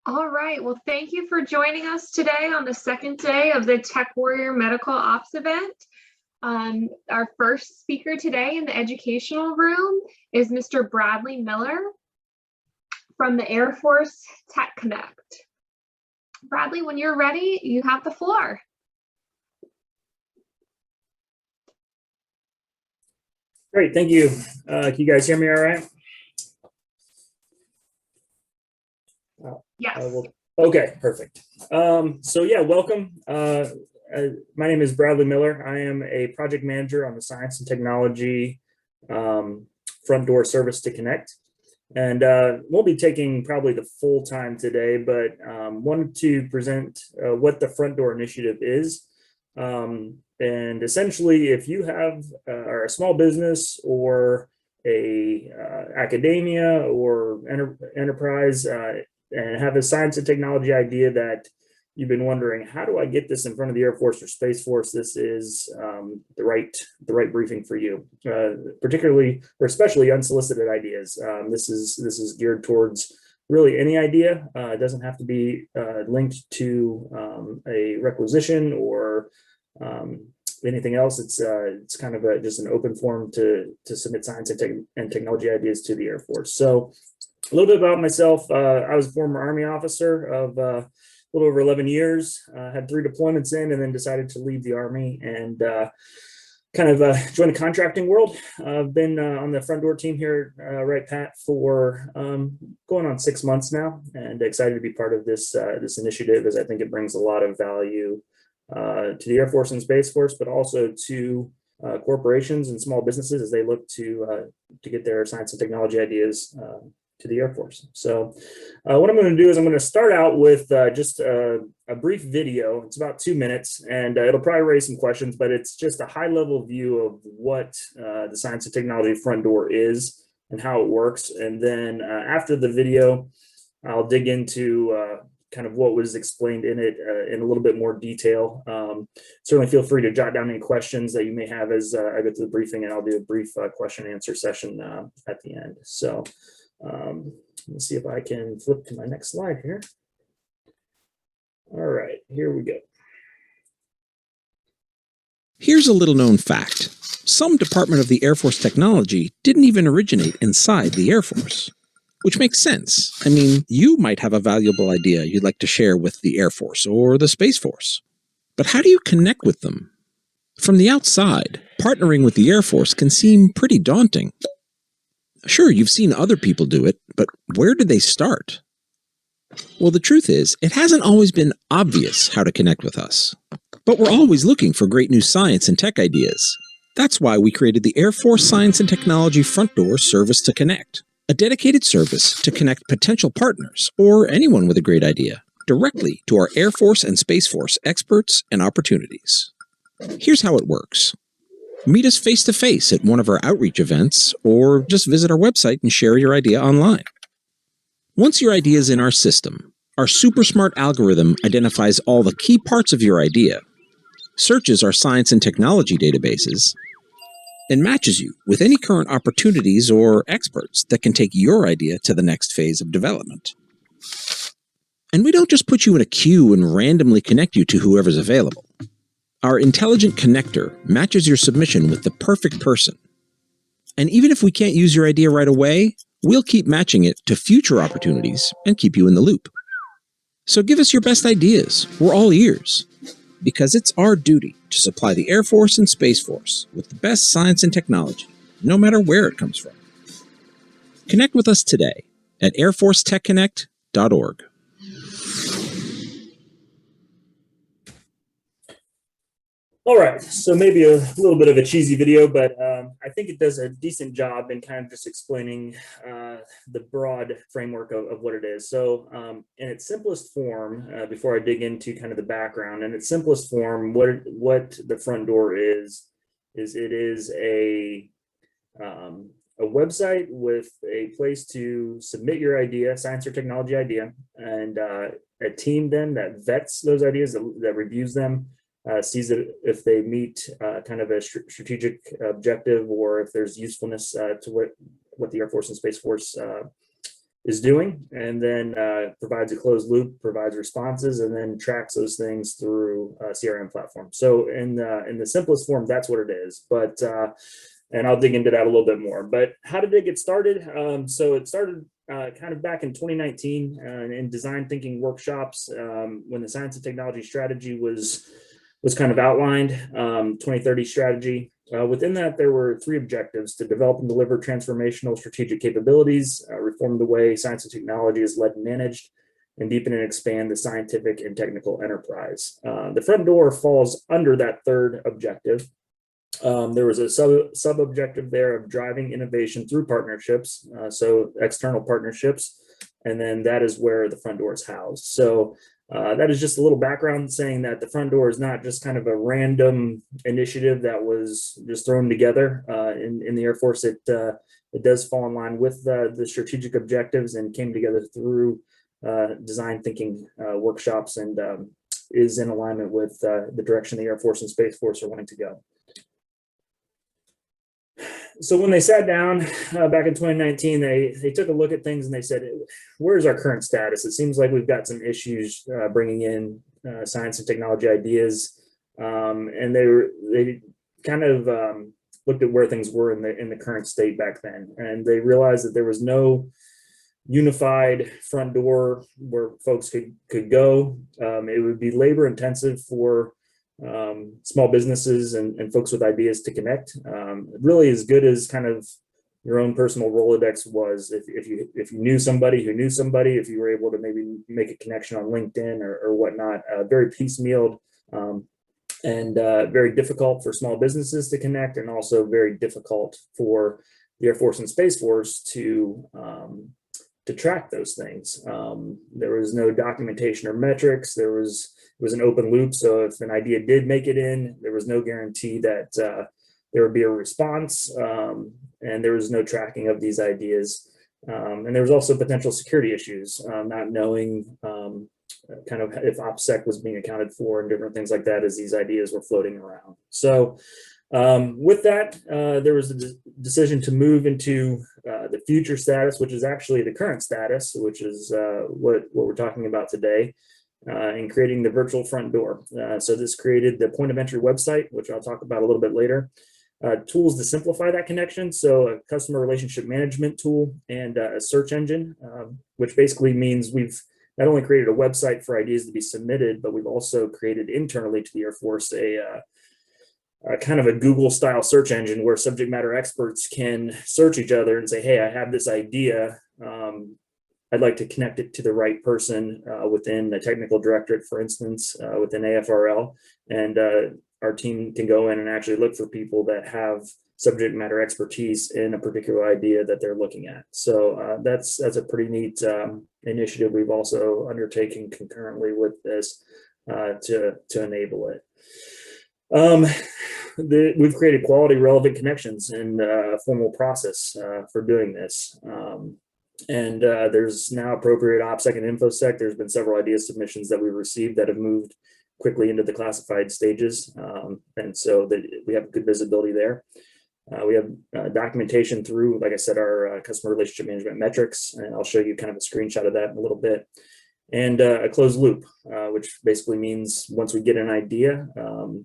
All right. Well, thank you for joining us today on the second day of the Tech Warrior Medical Ops event. Our first speaker today in the educational room is Mr. Bradley Miller from the Air Force Tech Connect. Bradley, when you're ready, you have the floor. Great, thank you. Can you guys hear me all right? Yes. Okay, perfect. So yeah, welcome. My name is Bradley Miller. I am a project manager on the Science and Technology Front Door Service to Connect. And we'll be taking probably the full time today, but wanted to present what the Front Door Initiative is. And essentially, if you have are a small business or a academia or enterprise and have a science and technology idea that you've been wondering, how do I get this in front of the Air Force or Space Force? This is the right briefing for you, particularly or especially unsolicited ideas. This is geared towards really any idea. It doesn't have to be linked to a requisition or anything else. It's kind of just an open forum to submit science and technology ideas to the Air Force. So a little bit about myself. I was a former Army officer of a little over 11 years, had 3 deployments in, and then decided to leave the Army and kind of join the contracting world. I've been on the Front Door team here, Right Pat, for going on 6 months now, and excited to be part of this initiative, as I think it brings a lot of value to the Air Force and Space Force, but also to corporations and small businesses as they look to get their science and technology ideas to the Air Force. So what I'm going to do is I'm going to start out with just a brief video. It's about 2 minutes, and it'll probably raise some questions, but it's just a high-level view of what the Science and Technology Front Door is and how it works. And then after the video, I'll dig into kind of what was explained in it in a little bit more detail. Certainly feel free to jot down any questions that you may have as I go through the briefing, and I'll do a brief question and answer session at the end. So let's see if I can flip to my next slide here. All right, here we go. Here's a little known fact. Some department of the Air Force technology didn't even originate inside the Air Force. Which makes sense. I mean, you might have a valuable idea you'd like to share with the Air Force or the Space Force. But how do you connect with them? From the outside, partnering with the Air Force can seem pretty daunting. Sure, you've seen other people do it, but where did they start? Well, the truth is, it hasn't always been obvious how to connect with us. But we're always looking for great new science and tech ideas. That's why we created the Air Force Science and Technology Front Door Service to Connect, a dedicated service to connect potential partners or anyone with a great idea directly to our Air Force and Space Force experts and opportunities. Here's how it works. Meet us face-to-face at one of our outreach events, or just visit our website and share your idea online. Once your idea is in our system, our super smart algorithm identifies all the key parts of your idea, searches our science and technology databases, and matches you with any current opportunities or experts that can take your idea to the next phase of development. And we don't just put you in a queue and randomly connect you to whoever's available. Our intelligent connector matches your submission with the perfect person. And even if we can't use your idea right away, we'll keep matching it to future opportunities and keep you in the loop. So give us your best ideas. We're all ears. Because it's our duty to supply the Air Force and Space Force with the best science and technology, no matter where it comes from. Connect with us today at airforcetechconnect.org. All right, so maybe a little bit of a cheesy video, but I think it does a decent job in kind of just explaining the broad framework of what it is. So in its simplest form, before I dig into kind of the background, in its simplest form, what the Front Door is it is a website with a place to submit your idea, science or technology idea, and a team then that vets those ideas, that reviews them, sees that if they meet kind of a strategic objective, or if there's usefulness to what the Air Force and Space Force is doing, and then provides a closed loop, provides responses, and then tracks those things through a CRM platform. So in the simplest form, that's what it is. But and I'll dig into that a little bit more. But how did it get started? So it started kind of back in 2019 in design thinking workshops when the science and technology strategy was kind of outlined, 2030 strategy. Within that, there were 3 objectives: to develop and deliver transformational strategic capabilities, reform the way science and technology is led and managed, and deepen and expand the scientific and technical enterprise. The front door falls under that 3rd objective. There was a sub objective there of driving innovation through partnerships, so external partnerships, and then that is where the front door is housed. So that is just a little background saying that the front door is not just kind of a random initiative that was just thrown together in the Air Force. It does fall in line with the strategic objectives and came together through design thinking workshops, and is in alignment with the direction the Air Force and Space Force are wanting to go. So when they sat down back in 2019, they took a look at things and they said, where's our current status? It seems like we've got some issues bringing in science and technology ideas. And they kind of looked at where things were in the current state back then. And they realized that there was no unified front door where folks could go. It would be labor intensive for small businesses and folks with ideas to connect. Really as good as kind of your own personal Rolodex was, if you knew somebody who knew somebody, if you were able to maybe make a connection on LinkedIn or whatnot, very piecemealed and very difficult for small businesses to connect, and also very difficult for the Air Force and Space Force to track those things. There was no documentation or metrics. It was an open loop. So if an idea did make it in, there was no guarantee that there would be a response, and there was no tracking of these ideas. And there was also potential security issues, not knowing kind of if OPSEC was being accounted for and different things like that as these ideas were floating around. So with that, there was a decision to move into the future status, which is actually the current status, which is what we're talking about today, in creating the virtual front door. So this created the point of entry website, which I'll talk about a little bit later. Tools to simplify that connection. So a customer relationship management tool and a search engine, which basically means we've not only created a website for ideas to be submitted, but we've also created internally to the Air Force a kind of a Google style search engine where subject matter experts can search each other and say, hey, I have this idea. I'd like to connect it to the right person within the technical directorate, for instance, within AFRL. And our team can go in and actually look for people that have subject matter expertise in a particular idea that they're looking at. So that's a pretty neat initiative we've also undertaken concurrently with this to enable it. We've created quality relevant connections and a formal process for doing this. And there's now appropriate OPSEC and InfoSec. There's been several idea submissions that we've received that have moved quickly into the classified stages. And so we have good visibility there. We have documentation through, like I said, our customer relationship management metrics, and I'll show you kind of a screenshot of that in a little bit. And a closed loop, which basically means once we get an idea,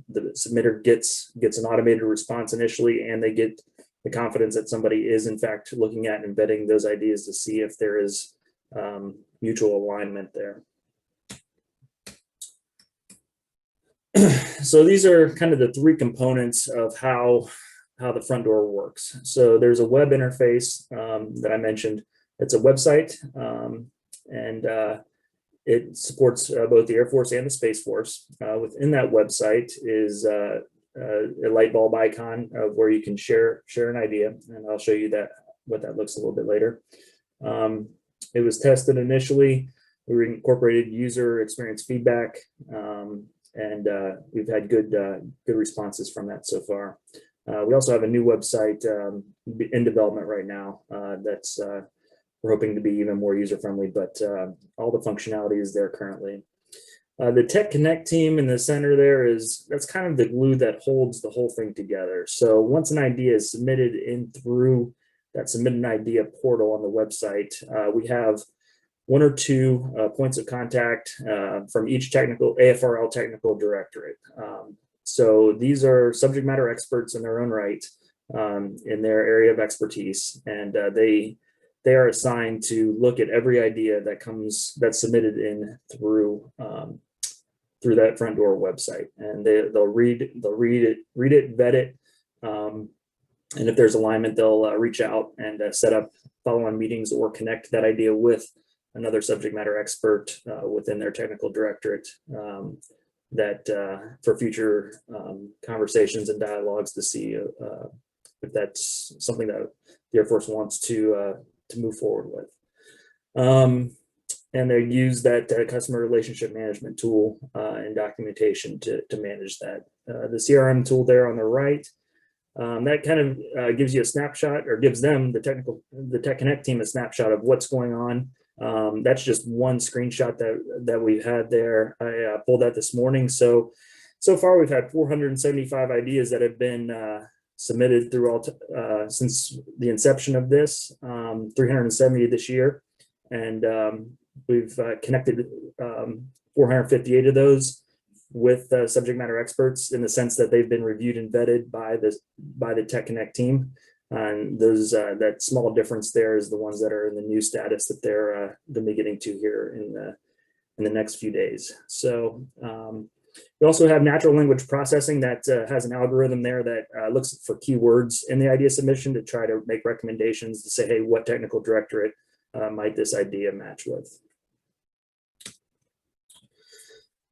the submitter gets an automated response initially, and they get the confidence that somebody is in fact looking at and vetting those ideas to see if there is mutual alignment there. So these are kind of the 3 components of how the front door works. So there's a web interface that I mentioned. It's a website, and it supports both the Air Force and the Space Force. Within that website is a light bulb icon of where you can share an idea, and I'll show you what that looks a little bit later. It was tested initially. We incorporated user experience feedback, and we've had good responses from that so far. We also have a new website in development right now that's we're hoping to be even more user-friendly, but all the functionality is there currently. The Tech Connect team in the center there that's kind of the glue that holds the whole thing together. So once an idea is submitted in through that submit an idea portal on the website. We have one or two points of contact from each AFRL technical directorate. So these are subject matter experts in their own right in their area of expertise, and they are assigned to look at every idea that's submitted in through that Front Door website, and they'll read it, vet it, and if there's alignment, they'll reach out and set up follow-on meetings or connect that idea with another subject matter expert within their technical directorate for future conversations and dialogues to see if that's something that the Air Force wants to move forward with. And they use that customer relationship management tool and documentation to manage that. The CRM tool there on the right, that kind of gives you a snapshot, or gives them, the Tech Connect team, a snapshot of what's going on. That's just one screenshot that we've had there. I pulled that this morning. So far we've had 475 ideas that have been submitted through since the inception of this, 370 this year. And we've connected 458 of those with subject matter experts, in the sense that they've been reviewed and vetted by the Tech Connect team. And those that small difference there is the ones that are in the new status that they're going to be getting to here in the next few days. So we also have natural language processing that has an algorithm there that looks for keywords in the idea submission to try to make recommendations to say, hey, what technical directorate might this idea match with?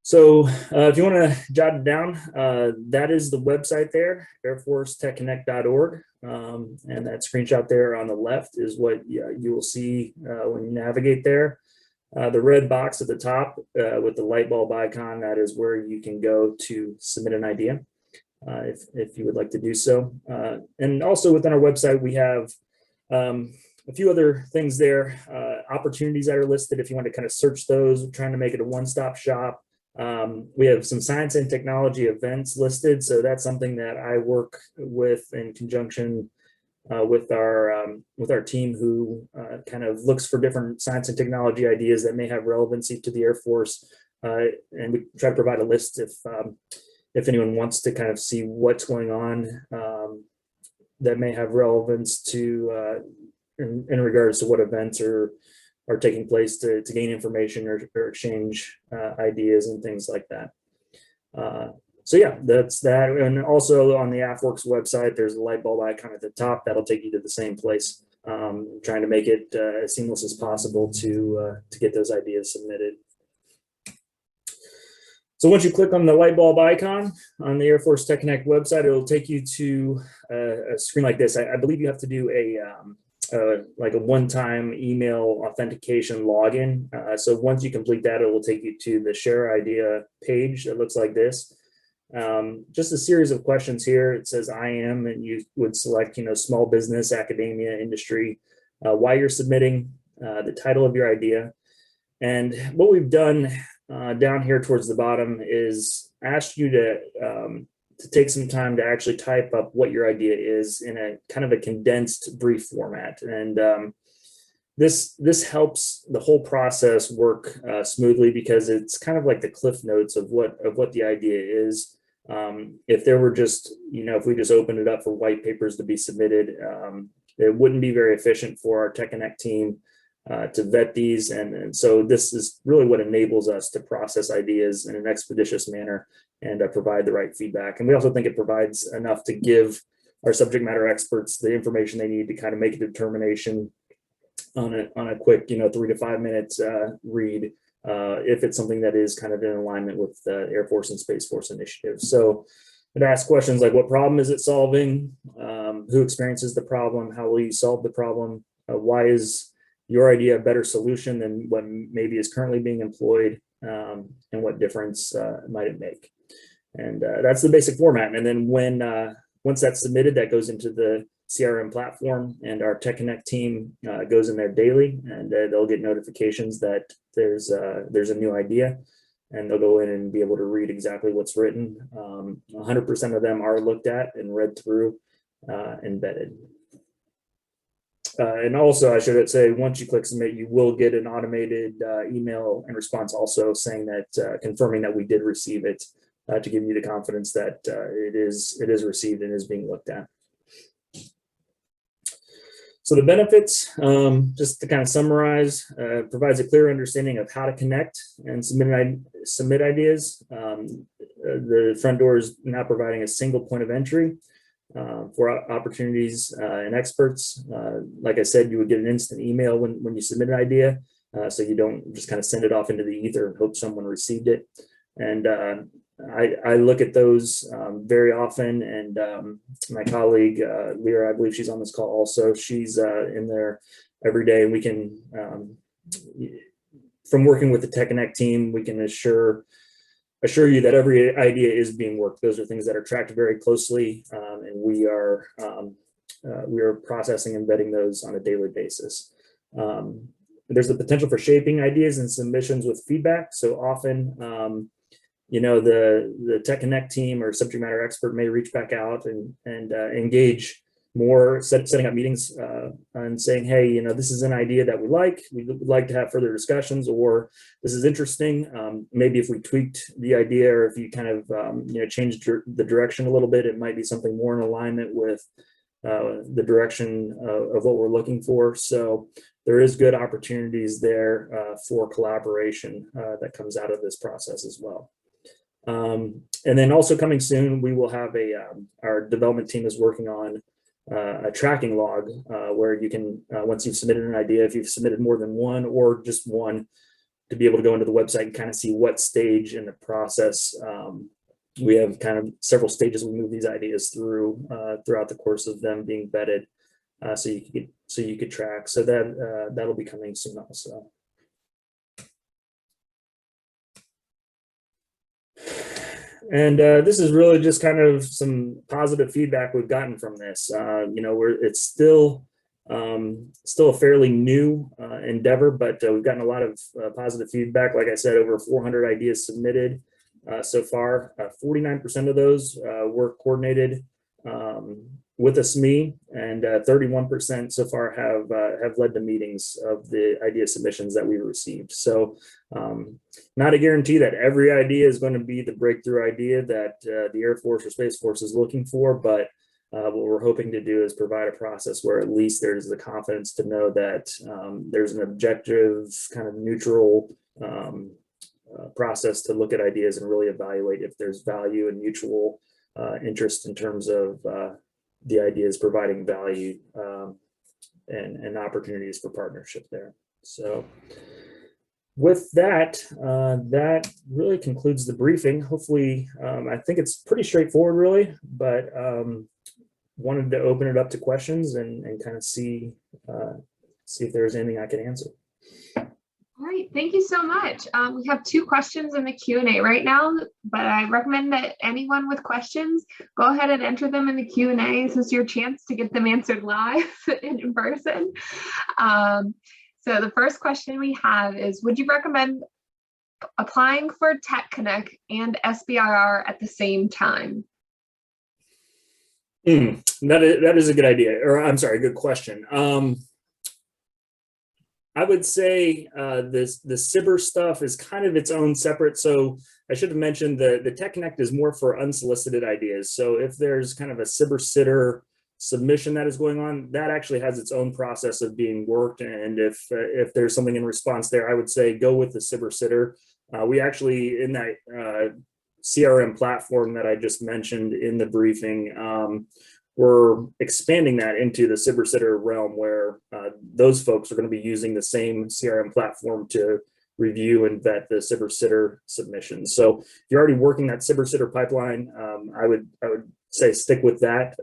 So if you want to jot it down, that is the website there, airforcetechconnect.org. And that screenshot there on the left is what you will see when you navigate there. The red box at the top with the light bulb icon, that is where you can go to submit an idea if you would like to do so. And also within our website, we have a few other things there, opportunities that are listed if you want to kind of search those. We're trying to make it a one-stop shop. We have some science and technology events listed, so that's something that I work with in conjunction with our team, who kind of looks for different science and technology ideas that may have relevancy to the Air Force, and we try to provide a list if anyone wants to kind of see what's going on that may have relevance to in regards to what events are taking place to gain information or exchange ideas and things like that. So yeah, that's that. And also on the AFWERX website, there's a light bulb icon at the top that'll take you to the same place. Trying to make it as seamless as possible to get those ideas submitted. So once you click on the light bulb icon on the Air Force Tech Connect website, it'll take you to a screen like this. I believe you have to do like a one-time email authentication login. So once you complete that, it will take you to the Share Idea page that looks like this. Just a series of questions here. It says I am, and you would select, small business, academia, industry, why you're submitting, the title of your idea. And what we've done down here towards the bottom is asked you to take some time to actually type up what your idea is in a kind of a condensed, brief format. And this helps the whole process work smoothly, because it's kind of like the cliff notes of what the idea is. If there were just, if we just opened it up for white papers to be submitted, it wouldn't be very efficient for our Tech Connect team to vet these. And so this is really what enables us to process ideas in an expeditious manner and provide the right feedback. And we also think it provides enough to give our subject matter experts the information they need to kind of make a determination on a quick, 3 to 5 minutes read, if it's something that is kind of in alignment with the Air Force and Space Force initiatives. So it asks questions like, what problem is it solving? Who experiences the problem? How will you solve the problem? Why is your idea a better solution than what maybe is currently being employed? And what difference might it make? And that's the basic format. And then once that's submitted, that goes into the CRM platform, and our Tech Connect team goes in there daily, and they'll get notifications that there's a new idea, and they'll go in and be able to read exactly what's written. 100% of them are looked at and read through and vetted. And also, I should say, once you click submit, you will get an automated email and response also saying that, confirming that we did receive it, to give you the confidence that it is received and is being looked at. So the benefits, just to kind of summarize, provides a clear understanding of how to connect and submit ideas. The front door is now providing a single point of entry for opportunities and experts. Like I said, you would get an instant email when you submit an idea, so you don't just kind of send it off into the ether and hope someone received it. And I look at those very often, and my colleague Lyra, I believe she's on this call also, she's in there every day, and we can, from working with the TechConnect team, we can assure you that every idea is being worked. Those are things that are tracked very closely, and we are processing and vetting those on a daily basis. There's the potential for shaping ideas and submissions with feedback. So often, you know, the TechConnect team or subject matter expert may reach back out and engage more, setting up meetings and saying, hey, you know, this is an idea that we would like to have further discussions, or this is interesting. Maybe if we tweaked the idea, or if you kind of, you know, changed the direction a little bit, it might be something more in alignment with the direction of what we're looking for. So there is good opportunities there for collaboration that comes out of this process as well. And then also coming soon, we will have our development team is working on a tracking log where you can, once you've submitted an idea, if you've submitted more than one or just one, to be able to go into the website and kind of see what stage in the process. We have kind of several stages we move these ideas through throughout the course of them being vetted, so you could track. So that that'll be coming soon also. And this is really just kind of some positive feedback we've gotten from this. You know, it's still a fairly new endeavor, but we've gotten a lot of positive feedback. Like I said, over 400 ideas submitted so far. 49% of those were coordinated with a SME, and 31% so far have led to meetings of the idea submissions that we received. So not a guarantee that every idea is going to be the breakthrough idea that the Air Force or Space Force is looking for, but what we're hoping to do is provide a process where at least there's the confidence to know that there's an objective, kind of neutral process to look at ideas and really evaluate if there's value and mutual interest in terms of the ideas providing value and opportunities for partnership there. So with that, that really concludes the briefing. Hopefully, I think it's pretty straightforward really, but wanted to open it up to questions and kind of see if there's anything I can answer. All right, thank you so much. We have 2 questions in the Q&A right now, but I recommend that anyone with questions, go ahead and enter them in the Q&A. This is your chance to get them answered live in person. So the first question we have is, would you recommend applying for TechConnect and SBIR at the same time? That is a good idea, or I'm sorry, good question. I would say the SBIR stuff is kind of its own separate. So I should have mentioned the TechConnect is more for unsolicited ideas. So if there's kind of a SBIR sitter submission that is going on, that actually has its own process of being worked. And if there's something in response there, I would say go with the SBIR sitter. We actually, in that CRM platform that I just mentioned in the briefing, we're expanding that into the SBIR sitter realm, where those folks are going to be using the same CRM platform to review and vet the SBIR sitter submissions. So if you're already working that SBIR sitter pipeline, I would say stick with that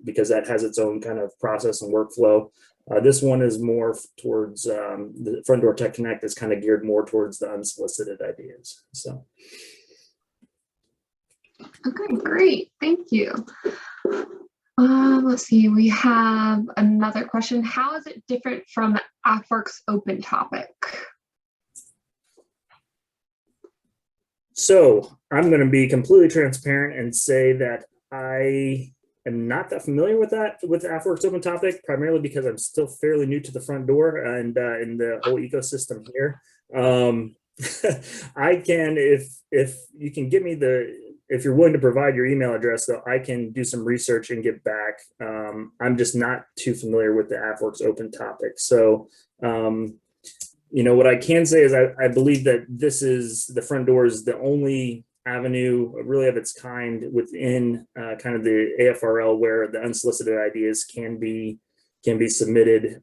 because that has its own kind of process and workflow. This one is more towards the Front Door TechConnect is kind of geared more towards the unsolicited ideas. So. Okay, great. Thank you. Let's see, we have another question. How is it different from AFWERX Open Topic? So I'm going to be completely transparent and say that I am not that familiar with that, with AFWERX Open Topic, primarily because I'm still fairly new to the front door and in the whole ecosystem here. I can, if you can give me if you're willing to provide your email address, though, I can do some research and get back. I'm just not too familiar with the AFWERX Open Topic. So, what I can say is I believe that the front door is the only avenue really of its kind within kind of the AFRL where the unsolicited ideas can be submitted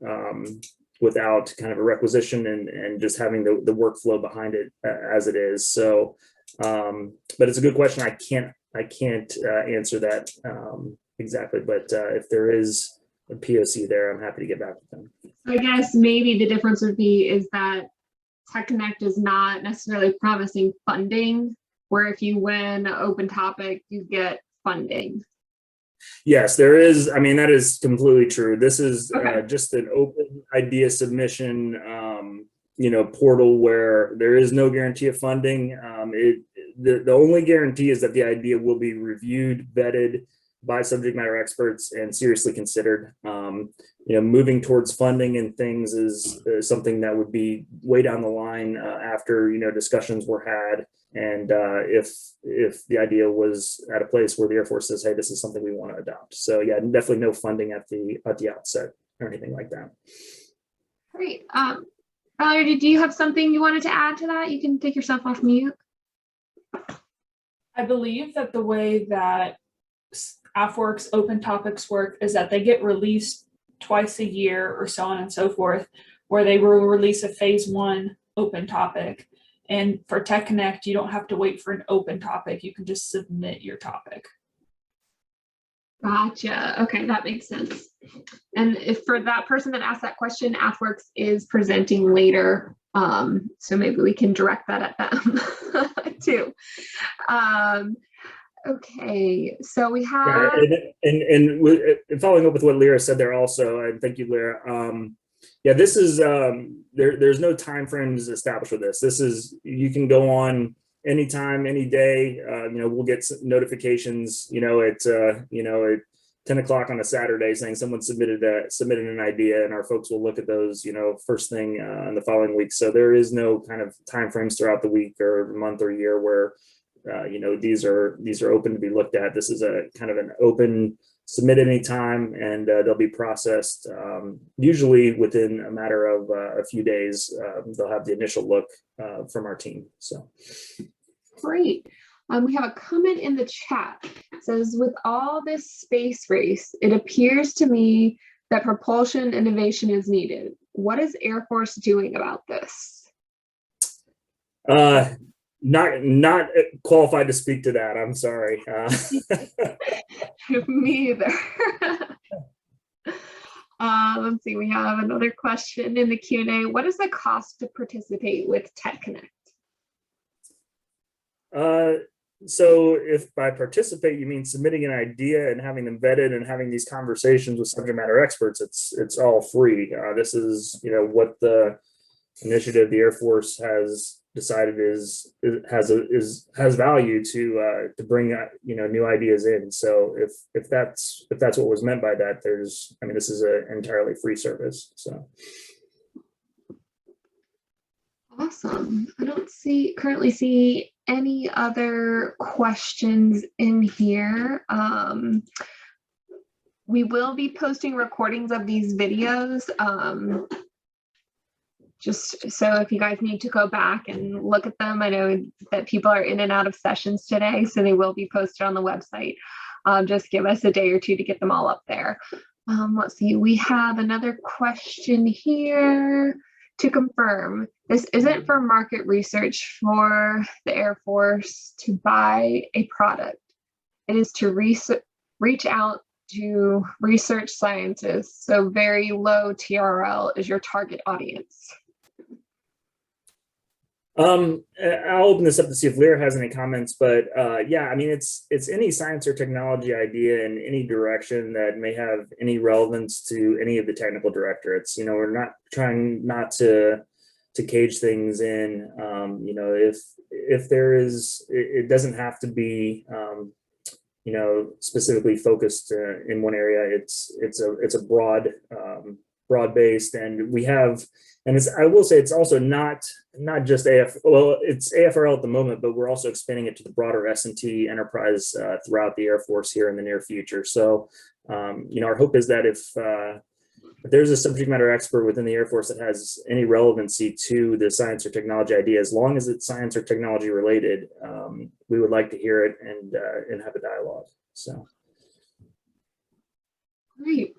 without kind of a requisition and just having the workflow behind it as it is. So, but it's a good question. I can't answer that exactly, but if there is a POC there, I'm happy to get back with them. I guess maybe the difference would be is that Tech Connect is not necessarily promising funding, where if you win an open topic, you get funding. Yes, there is. I mean, that is completely true. This is just an open idea submission, portal where there is no guarantee of funding. The only guarantee is that the idea will be reviewed, vetted by subject matter experts and seriously considered. Moving towards funding and things is something that would be way down the line after, discussions were had. And if the idea was at a place where the Air Force says, hey, this is something we want to adopt. So yeah, definitely no funding at the outset or anything like that. Great. Valerie, do you have something you wanted to add to that? You can take yourself off mute. I believe that the way that AFWERX Open Topics work is that they get released twice a year or so on and so forth, where they will release a phase 1 open topic. And for Tech Connect, you don't have to wait for an open topic. You can just submit your topic. Gotcha. Okay, that makes sense. And if for that person that asked that question, AFWERX is presenting later. So maybe we can direct that at them too. Okay, so we have and following up with what Lyra said there also, and thank you, Lyra. This is there's no time frames established with this. This is, you can go on anytime, any day. We'll get notifications, at 10 o'clock on a Saturday saying someone submitted an idea, and our folks will look at those, first thing in the following week. So there is no kind of time frames throughout the week or month or year where these are open to be looked at. This is a kind of an open submit anytime, and they'll be processed usually within a matter of a few days. They'll have the initial look from our team. So great. We have a comment in the chat. It says, with all this space race, it appears to me that propulsion innovation is needed. What is Air Force doing about this? Not qualified to speak to that. I'm sorry. Me either. Let's see. We have another question in the Q&A. What is the cost to participate with Tech Connect? So if by participate you mean submitting an idea and having them vetted and having these conversations with subject matter experts, it's all free. This is what the initiative the Air Force has decided has value to bring new ideas in. So if that's what was meant by that, this is an entirely free service. So awesome. I don't currently see any other questions in here. We will be posting recordings of these videos. Just so if you guys need to go back and look at them, I know that people are in and out of sessions today, so they will be posted on the website. Just give us a day or two to get them all up there. Let's see, we have another question here. To confirm, this isn't for market research for the Air Force to buy a product. It is to reach out to research scientists. So very low TRL is your target audience. I'll open this up to see if Lyra has any comments, but it's any science or technology idea in any direction that may have any relevance to any of the technical directorates. We're not trying not to cage things in. If there is, it doesn't have to be specifically focused in one area. It's a broad based, and we have, and I will say it's also not just it's AFRL at the moment, but we're also expanding it to the broader S&T enterprise throughout the Air Force here in the near future. So, our hope is that if there's a subject matter expert within the Air Force that has any relevancy to the science or technology idea, as long as it's science or technology related, we would like to hear it and have a dialogue. So, Great.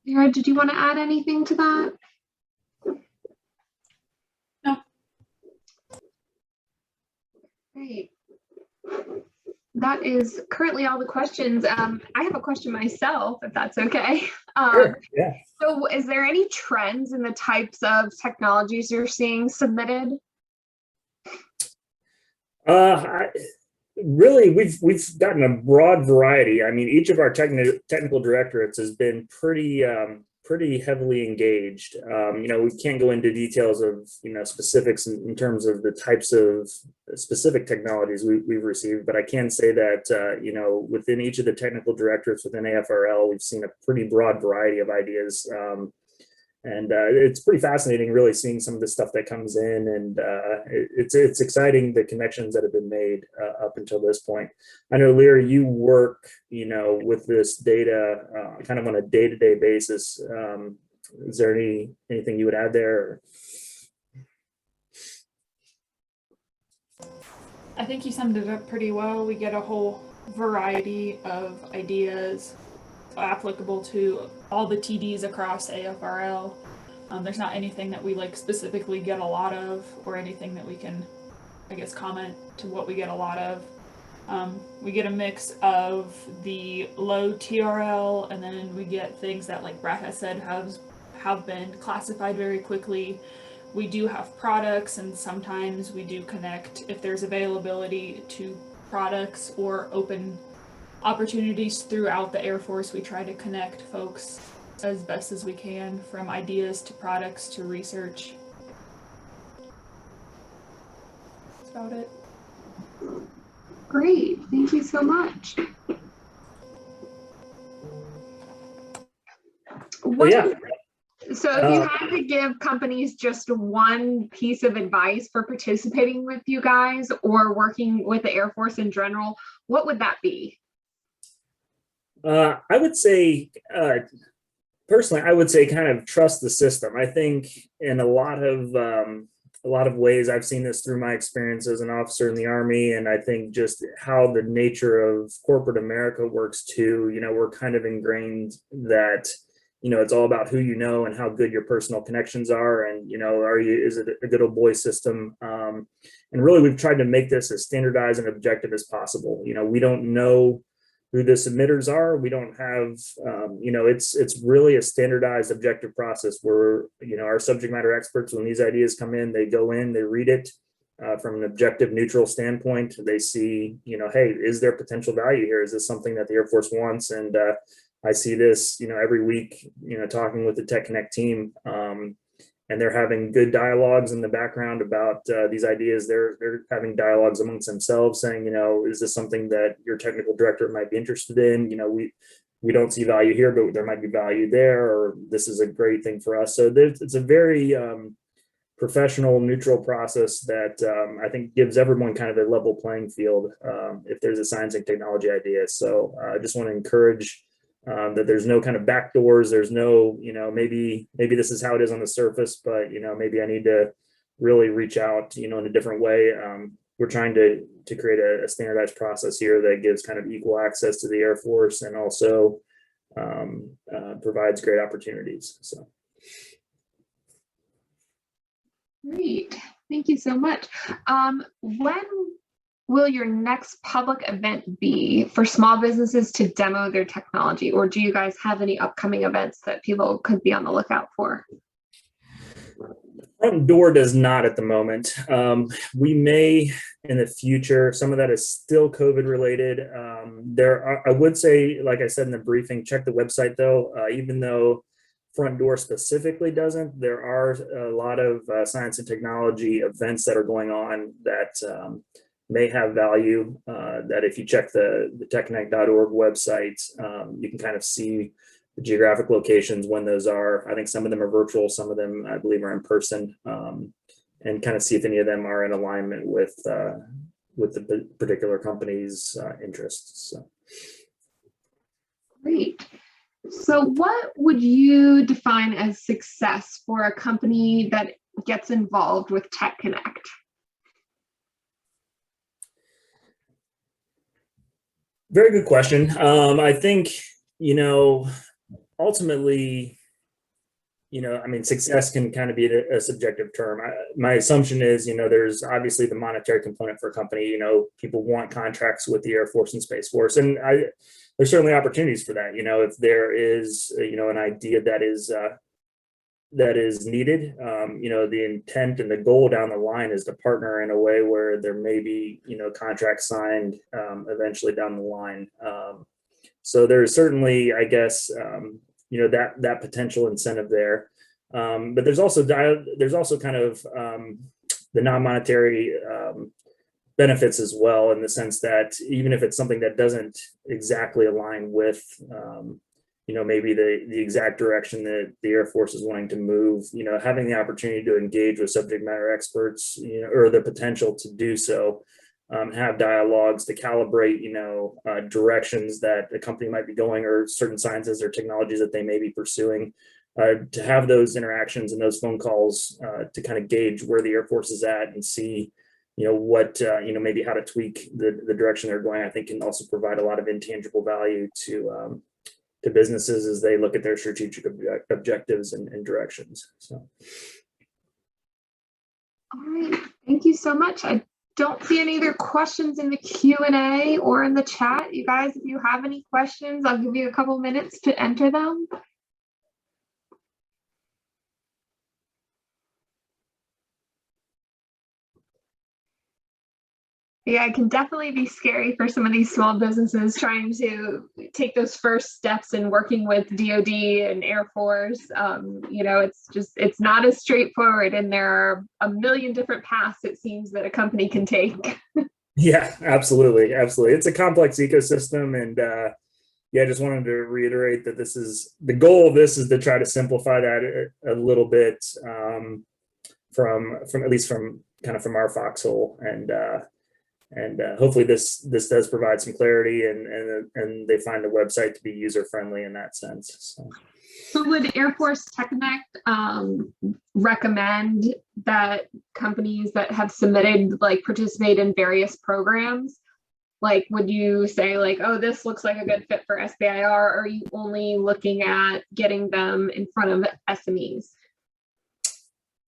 Vera, did you want to add anything to that? No. Great. That is currently all the questions. I have a question myself, if that's okay. sure, yeah. So is there any trends in the types of technologies you're seeing submitted? Really, we've gotten a broad variety. I mean, each of our technical directorates has been pretty heavily engaged. We can't go into details of specifics in terms of the types of specific technologies we've received, but I can say that within each of the technical directorates within AFRL, we've seen a pretty broad variety of ideas. And it's pretty fascinating, really, seeing some of the stuff that comes in, and it's exciting, the connections that have been made up until this point. I know, Lear, you work, with this data kind of on a day-to-day basis. Is there anything you would add there? I think you summed it up pretty well. We get a whole variety of ideas applicable to all the TDs across AFRL. There's not anything that we specifically get a lot of, or anything that we can, I guess, comment to what we get a lot of. We get a mix of the low TRL, and then we get things that, like Brad has said, have been classified very quickly. We do have products, and sometimes we do connect, if there's availability to products or open opportunities throughout the Air Force. We try to connect folks as best as we can, from ideas to products to research. That's about it. Great, thank you so much. So if you had to give companies just one piece of advice for participating with you guys or working with the Air Force in general, what would that be? I would say, personally, I would say kind of trust the system. I think in a lot of ways, I've seen this through my experience as an officer in the Army, and I think just how the nature of corporate America works too. We're kind of ingrained that it's all about who you know and how good your personal connections are, and is it a good old boy system? And really, we've tried to make this as standardized and objective as possible. We don't know who the submitters are. We don't have, it's really a standardized objective process where, our subject matter experts, when these ideas come in, they go in, they read it from an objective, neutral standpoint. They see, hey, is there potential value here? Is this something that the Air Force wants? And I see this, every week, talking with the Tech Connect team, and they're having good dialogues in the background about these ideas. They're having dialogues amongst themselves, saying, is this something that your technical director might be interested in? We don't see value here, but there might be value there, or this is a great thing for us. So it's a very professional, neutral process that I think gives everyone kind of a level playing field if there's a science and technology idea. So I just want to encourage that there's no kind of back doors. There's no, maybe this is how it is on the surface, but, maybe I need to really reach out, in a different way. We're trying to create a standardized process here that gives kind of equal access to the Air Force, and also provides great opportunities. So. Great, thank you so much. When will your next public event be for small businesses to demo their technology, or do you guys have any upcoming events that people could be on the lookout for? Front Door does not at the moment. We may in the future. Some of that is still COVID related. I would say, like I said in the briefing, check the website though. Even though Front Door specifically doesn't, there are a lot of science and technology events that are going on that may have value, that if you check the techconnect.org website, you can kind of see the geographic locations when those are. I think some of them are virtual, some of them I believe are in person, and kind of see if any of them are in alignment with the particular company's interests. So. Great. So what would you define as success for a company that gets involved with Tech Connect? Very good question. I think, ultimately, I mean, success can kind of be a subjective term. My assumption is, there's obviously the monetary component for a company. People want contracts with the Air Force and Space Force, and there's certainly opportunities for that. If there is, an idea that is needed, the intent and the goal down the line is to partner in a way where there may be, contracts signed eventually down the line. So there's certainly, I guess, that potential incentive there. But there's also kind of the non-monetary benefits as well, in the sense that even if it's something that doesn't exactly align with, maybe the exact direction that the Air Force is wanting to move, having the opportunity to engage with subject matter experts, or the potential to do so, have dialogues to calibrate, directions that a company might be going, or certain sciences or technologies that they may be pursuing, to have those interactions and those phone calls to kind of gauge where the Air Force is at and see, what, maybe how to tweak the direction they're going, I think can also provide a lot of intangible value to businesses as they look at their strategic objectives and directions. So. All right, thank you so much. I don't see any other questions in the Q&A or in the chat. You guys, if you have any questions, I'll give you a couple minutes to enter them. Yeah, it can definitely be scary for some of these small businesses trying to take those first steps in working with DoD and Air Force. It's not as straightforward, and there are a million different paths, it seems, that a company can take. Yeah, absolutely. Absolutely. It's a complex ecosystem. And I just wanted to reiterate that the goal of this is to try to simplify that a little bit, from at least from our foxhole, and hopefully this does provide some clarity, and they find the website to be user friendly in that sense. So would Air Force TechConnect recommend that companies that have submitted participate in various programs? Would you say oh, this looks like a good fit for SBIR, or are you only looking at getting them in front of SMEs?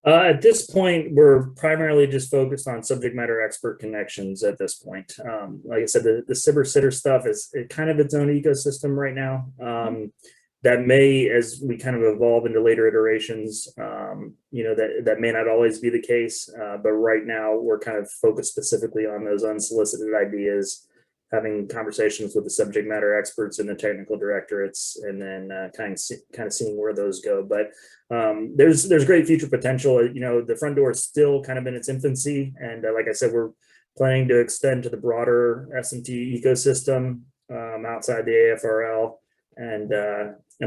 At this point, we're primarily just focused on subject matter expert connections at this point. Like I said, the CBER-SITR stuff is kind of its own ecosystem right now. That may, as we kind of evolve into later iterations, that may not always be the case. But right now, we're kind of focused specifically on those unsolicited ideas, having conversations with the subject matter experts and the technical directorates, and then kind of seeing where those go. But there's great future potential. The front door is still kind of in its infancy, and like I said, we're planning to extend to the broader S&T ecosystem outside the AFRL, and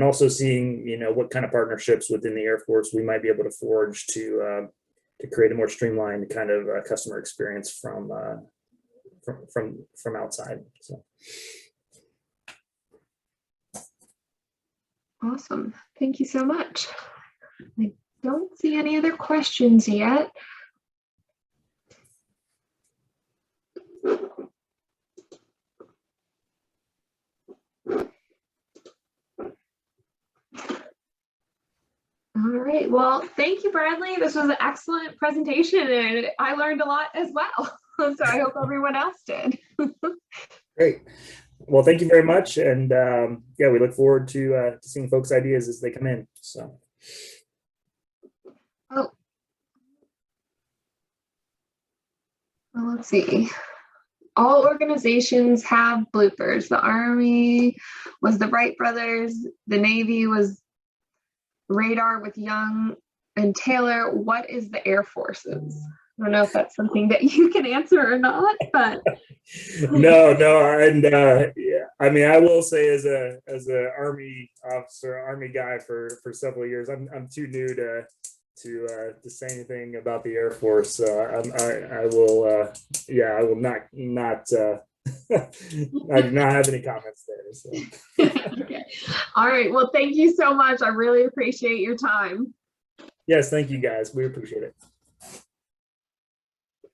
also seeing what kind of partnerships within the Air Force we might be able to forge to create a more streamlined kind of customer experience from outside. So. Awesome. Thank you so much. I don't see any other questions yet. All right. Well, thank you, Bradley. This was an excellent presentation, and I learned a lot as well. So I hope everyone else did. Great. Well, thank you very much. And we look forward to seeing folks' ideas as they come in. So. Oh. Well, let's see. All organizations have bloopers. The Army was the Wright brothers. The Navy was Radar with Young and Taylor. What is the Air Force's? I don't know if that's something that you can answer or not, but No, and yeah, I mean, I will say as a Army officer, Army guy for several years, I'm too new to say anything about the Air Force. So I will I will not I do not have any comments there. So. okay. All right. Well, thank you so much. I really appreciate your time. Yes, thank you guys. We appreciate it.